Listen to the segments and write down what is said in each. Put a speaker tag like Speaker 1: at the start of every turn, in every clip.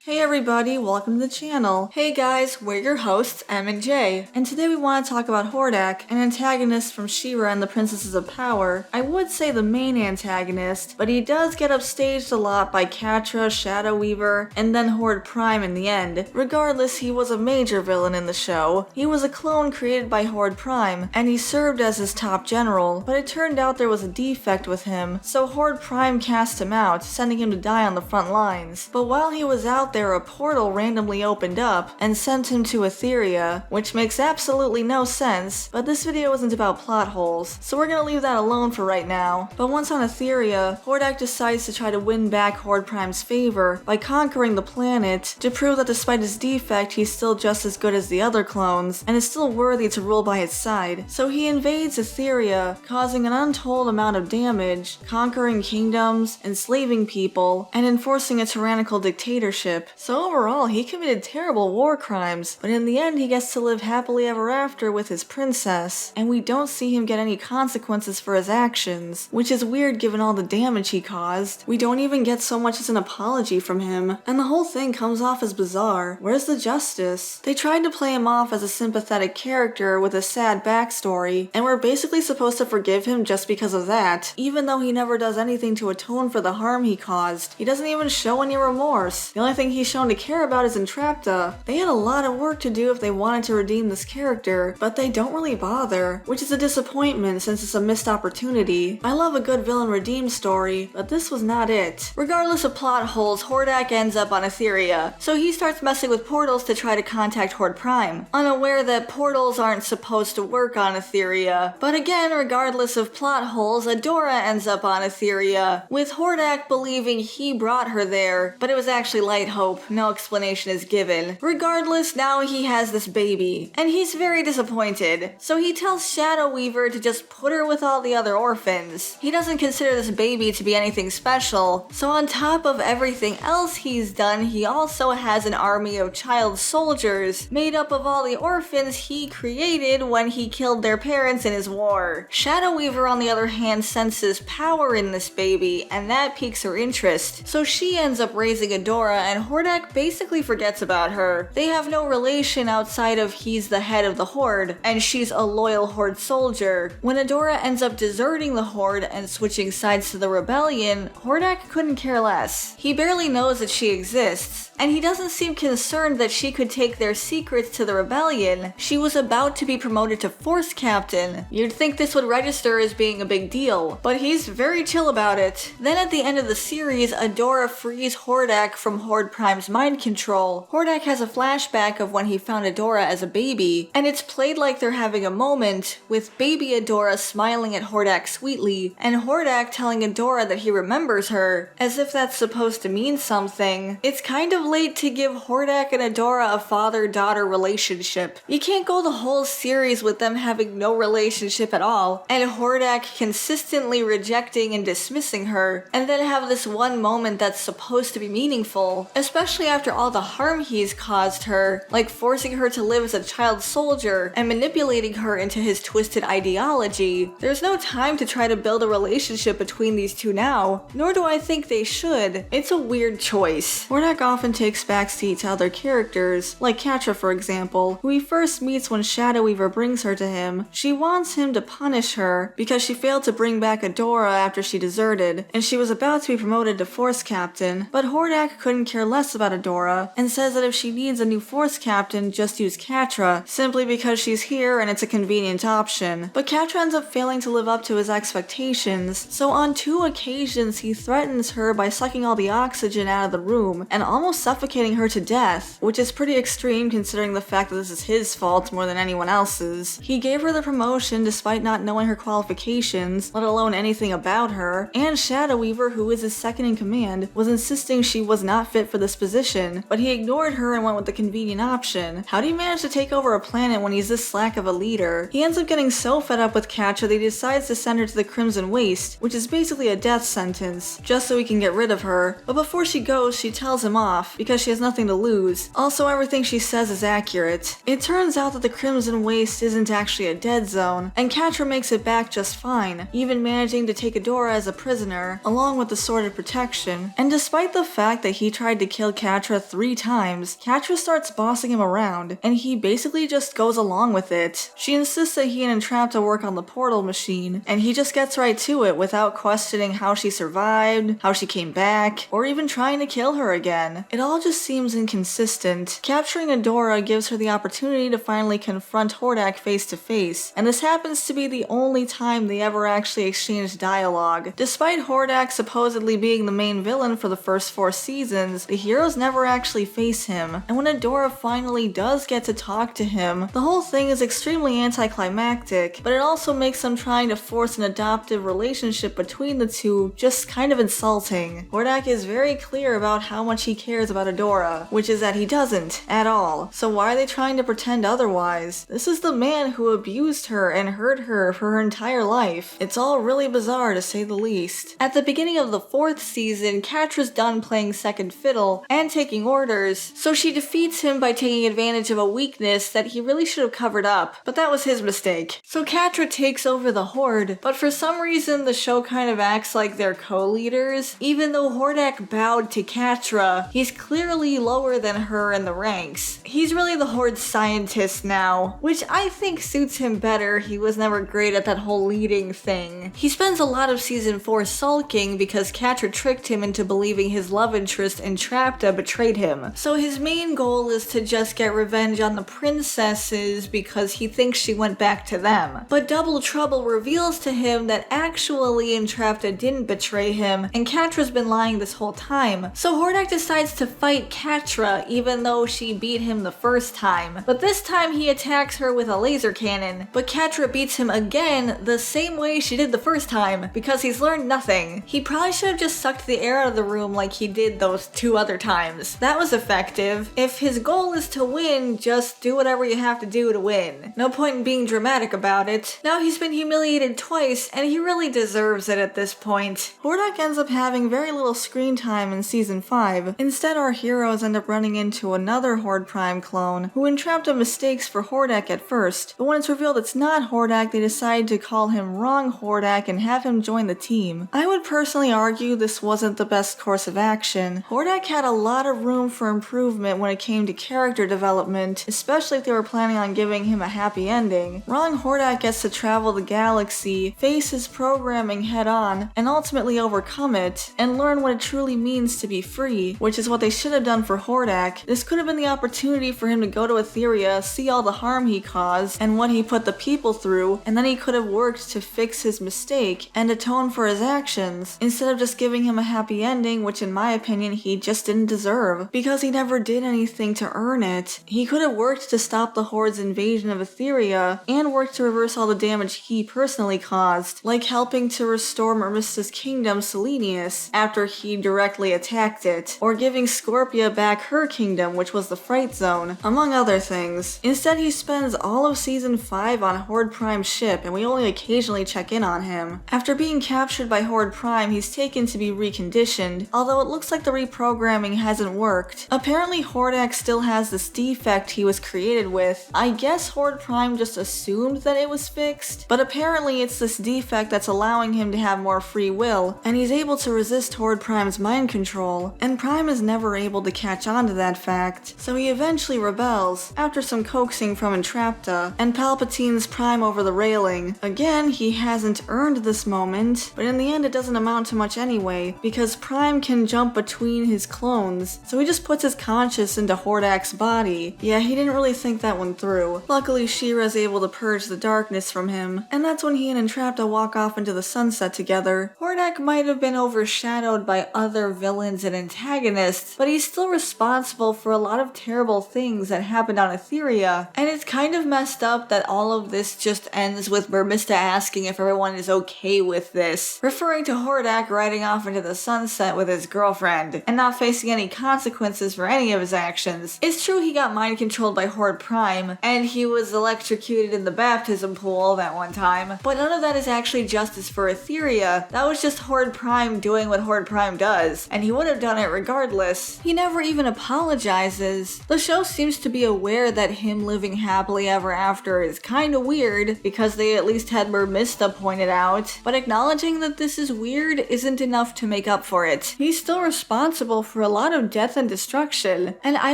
Speaker 1: Hey everybody, welcome to the channel. Hey guys, we're your hosts, Em and Jay, and today we want to talk about Hordak, an antagonist from She-Ra and the Princesses of Power. I would say the main antagonist, but he does get upstaged a lot by Catra, Shadow Weaver, and then Horde Prime in the end. Regardless, he was a major villain in the show. He was a clone created by Horde Prime, and he served as his top general, but it turned out there was a defect with him, so Horde Prime cast him out, sending him to die on the front lines. But while he was out there, a portal randomly opened up and sent him to Etheria, which makes absolutely no sense, but this video isn't about plot holes, so we're gonna leave that alone for right now. But once on Etheria, Hordak decides to try to win back Horde Prime's favor by conquering the planet to prove that despite his defect, he's still just as good as the other clones, and is still worthy to rule by his side. So he invades Etheria, causing an untold amount of damage, conquering kingdoms, enslaving people, and enforcing a tyrannical dictatorship. So overall, he committed terrible war crimes, but in the end he gets to live happily ever after with his princess, and we don't see him get any consequences for his actions, which is weird given all the damage he caused. We don't even get so much as an apology from him, and the whole thing comes off as bizarre. Where's the justice? They tried to play him off as a sympathetic character with a sad backstory, and we're basically supposed to forgive him just because of that, even though he never does anything to atone for the harm he caused. He doesn't even show any remorse. The only thing he's shown to care about is Entrapta. They had a lot of work to do if they wanted to redeem this character, but they don't really bother, which is a disappointment since it's a missed opportunity. I love a good villain redeem story, but this was not it. Regardless of plot holes, Hordak ends up on Etheria, so he starts messing with portals to try to contact Horde Prime, unaware that portals aren't supposed to work on Etheria. But again, regardless of plot holes, Adora ends up on Etheria, with Hordak believing he brought her there, but it was actually Light Hope. No explanation is given. Regardless, now he has this baby, and he's very disappointed. So he tells Shadow Weaver to just put her with all the other orphans. He doesn't consider this baby to be anything special, so on top of everything else he's done, he also has an army of child soldiers made up of all the orphans he created when he killed their parents in his war. Shadow Weaver, on the other hand, senses power in this baby, and that piques her interest. So she ends up raising Adora, and Hordak basically forgets about her. They have no relation outside of he's the head of the Horde, and she's a loyal Horde soldier. When Adora ends up deserting the Horde and switching sides to the rebellion, Hordak couldn't care less. He barely knows that she exists, and he doesn't seem concerned that she could take their secrets to the rebellion. She was about to be promoted to Force Captain. You'd think this would register as being a big deal, but he's very chill about it. Then at the end of the series, Adora frees Hordak from Horde Prime's mind control. Hordak has a flashback of when he found Adora as a baby, and it's played like they're having a moment, with baby Adora smiling at Hordak sweetly, and Hordak telling Adora that he remembers her, as if that's supposed to mean something. It's kind of late to give Hordak and Adora a father-daughter relationship. You can't go the whole series with them having no relationship at all, and Hordak consistently rejecting and dismissing her, and then have this one moment that's supposed to be meaningful, especially after all the harm he's caused her, like forcing her to live as a child soldier and manipulating her into his twisted ideology. There's no time to try to build a relationship between these two now, nor do I think they should. It's a weird choice. Hordak often takes backseat to other characters, like Catra for example, who he first meets when Shadow Weaver brings her to him. She wants him to punish her because she failed to bring back Adora after she deserted, and she was about to be promoted to Force Captain, but Hordak couldn't care less about Adora, and says that if she needs a new Force Captain, just use Catra, simply because she's here and it's a convenient option. But Catra ends up failing to live up to his expectations, so on 2 occasions he threatens her by sucking all the oxygen out of the room and almost suffocating her to death, which is pretty extreme considering the fact that this is his fault more than anyone else's. He gave her the promotion despite not knowing her qualifications, let alone anything about her, and Shadow Weaver, who is his second in command, was insisting she was not fit for this position, but he ignored her and went with the convenient option. How do you manage to take over a planet when he's this slack of a leader? He ends up getting so fed up with Catra that he decides to send her to the Crimson Waste, which is basically a death sentence, just so he can get rid of her. But before she goes, she tells him off. off because she has nothing to lose. Also, everything she says is accurate. It turns out that the Crimson Waste isn't actually a dead zone, and Catra makes it back just fine, even managing to take Adora as a prisoner, along with the Sword of Protection. And despite the fact that he tried to kill Catra 3 times, Catra starts bossing him around, and he basically just goes along with it. She insists that he and Entrapta work on the portal machine, and he just gets right to it without questioning how she survived, how she came back, or even trying to kill her again. It all just seems inconsistent. Capturing Adora gives her the opportunity to finally confront Hordak face to face, and this happens to be the only time they ever actually exchange dialogue. Despite Hordak supposedly being the main villain for the first 4 seasons, the heroes never actually face him, and when Adora finally does get to talk to him, the whole thing is extremely anticlimactic, but it also makes them trying to force an adoptive relationship between the two just kind of insulting. Hordak is very clear about how much he cares about Adora, which is that he doesn't at all. So why are they trying to pretend otherwise? This is the man who abused her and hurt her for her entire life. It's all really bizarre to say the least. At the beginning of the 4th season, Catra's done playing second fiddle and taking orders, so she defeats him by taking advantage of a weakness that he really should have covered up, but that was his mistake. So Catra takes over the Horde, but for some reason the show kind of acts like they're co-leaders. Even though Hordak bowed to Catra, he's clearly lower than her in the ranks. He's really the Horde's scientist now, which I think suits him better. He was never great at that whole leading thing. He spends a lot of season 4 sulking because Catra tricked him into believing his love interest Entrapta betrayed him. So his main goal is to just get revenge on the princesses because he thinks she went back to them. But Double Trouble reveals to him that actually Entrapta didn't betray him, and Catra's been lying this whole time. So Hordak decides to fight Catra even though she beat him the first time. But this time he attacks her with a laser cannon, but Catra beats him again the same way she did the first time because he's learned nothing. He probably should have just sucked the air out of the room like he did those 2 other times. That was effective. If his goal is to win, just do whatever you have to do to win. No point in being dramatic about it. Now he's been humiliated twice, and he really deserves it at this point. Hordak ends up having very little screen time in season 5. Instead, our heroes end up running into another Horde Prime clone, who Entrapta mistakes for Hordak at first, but when it's revealed it's not Hordak, they decide to call him Wrong Hordak and have him join the team. I would personally argue this wasn't the best course of action. Hordak had a lot of room for improvement when it came to character development, especially if they were planning on giving him a happy ending. Wrong Hordak gets to travel the galaxy, face his programming head on, and ultimately overcome it, and learn what it truly means to be free, which is what they should have done for Hordak. This could have been the opportunity for him to go to Etheria, see all the harm he caused, and what he put the people through, and then he could have worked to fix his mistake and atone for his actions, instead of just giving him a happy ending, which in my opinion he just didn't deserve, because he never did anything to earn it. He could have worked to stop the Horde's invasion of Etheria, and worked to reverse all the damage he personally caused, like helping to restore Mermista's kingdom Selenius after he directly attacked it, or giving Scorpia back her kingdom, which was the Fright Zone, among other things. Instead, he spends all of season 5 on Horde Prime's ship, and we only occasionally check in on him. After being captured by Horde Prime, he's taken to be reconditioned, although it looks like the reprogramming hasn't worked. Apparently, Hordak still has this defect he was created with. I guess Horde Prime just assumed that it was fixed, but apparently it's this defect that's allowing him to have more free will, and he's able to resist Horde Prime's mind control, and Prime is never able to catch on to that fact, so he eventually rebels, after some coaxing from Entrapta, and Palpatine's Prime over the railing. Again, he hasn't earned this moment, but in the end it doesn't amount to much anyway, because Prime can jump between his clones, so he just puts his conscience into Hordak's body. Yeah, he didn't really think that one through. Luckily, She-Ra's able to purge the darkness from him, and that's when he and Entrapta walk off into the sunset together. Hordak might have been overshadowed by other villains and antagonists, but he's still responsible for a lot of terrible things that happened on Etheria, and it's kind of messed up that all of this just ends with Mermista asking if everyone is okay with this, referring to Hordak riding off into the sunset with his girlfriend, and not facing any consequences for any of his actions. It's true he got mind controlled by Horde Prime, and he was electrocuted in the baptism pool that one time, but none of that is actually justice for Etheria. That was just Horde Prime doing what Horde Prime does, and he would have done it regardless. this. He never even apologizes. The show seems to be aware that him living happily ever after is kinda weird, because they at least had Mermista pointed out, but acknowledging that this is weird isn't enough to make up for it. He's still responsible for a lot of death and destruction, and I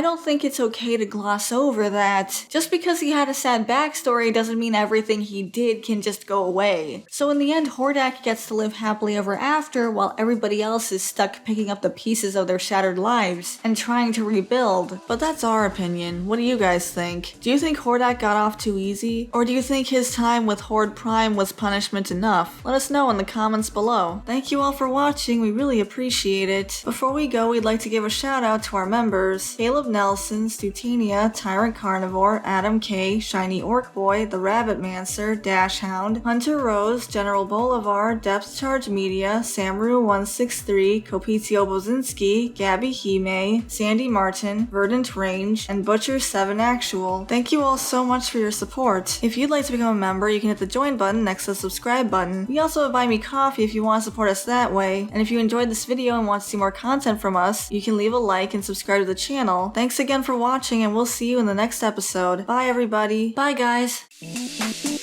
Speaker 1: don't think it's okay to gloss over that. Just because he had a sad backstory doesn't mean everything he did can just go away. So in the end, Hordak gets to live happily ever after while everybody else is stuck picking up the pieces of their shattered lives and trying to rebuild. But that's our opinion. What do you guys think? Do you think Hordak got off too easy? Or do you think his time with Horde Prime was punishment enough? Let us know in the comments below. Thank you all for watching, we really appreciate it. Before we go, we'd like to give a shout out to our members: Caleb Nelson, Stutenia, Tyrant Carnivore, Adam K, Shiny Orc Boy, The Rabbit Mancer, Dash Hound, Hunter Rose, General Bolivar, Depth Charge Media, Samru163, Kopitio Bozinski, Gabby Hime, Sandy Martin, Verdant Range, and Butcher7 Actual. Thank you all so much for your support. If you'd like to become a member, you can hit the join button next to the subscribe button. We also have Buy Me Coffee if you want to support us that way. And if you enjoyed this video and want to see more content from us, you can leave a like and subscribe to the channel. Thanks again for watching, and we'll see you in the next episode. Bye everybody. Bye guys.